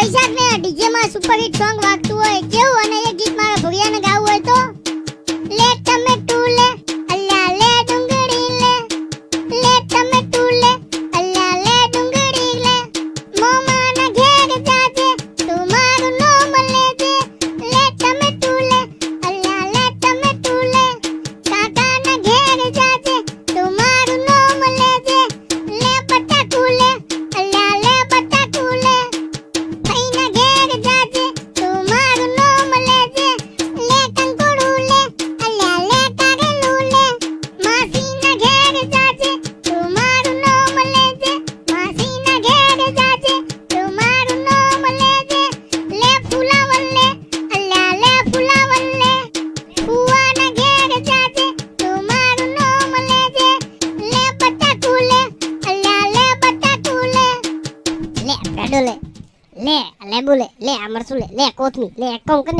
વૈશાખ ને ડીજે માં super hit song વાગતું હોય કેવું, અને એ ગીત મારા ભવ્યાને ગાવું હોય તો લે ટમેટુ લે અલ્લા લે ડુંગળી લે ટમેટુ લે અલ્લા લે ડુંગળી લે મોમા ના ઘેર જાજે તું મારું નામ લેજે લે ટમેટુ લે અલ્લા લે ટમેટુ લે કાકા ના ઘેર જાજે તું મારું નામ લેજે લે બટાકુ લે અલ્લા લે બટાકુ લે ભાઈના ઘેર જાજે તું મારું નામ લેજે લે કંકોડું લે અલ્લા લે કારેલું લે માસીના ઘેર જાજે તું મારું નામ લેજે માસીના ઘેર જાજે તું મારું નામ લેજે લે ફુલાવર લે અલ્લા લે ફુલાવર લે ફુવાના ઘેર જાજે તું મારું નામ લેજે લે બટાકુ લે અલ્લા લે બટાકુ લે બ્રાડો લે લેબુ લે અમરસું લે કોથમી લે કોંકણ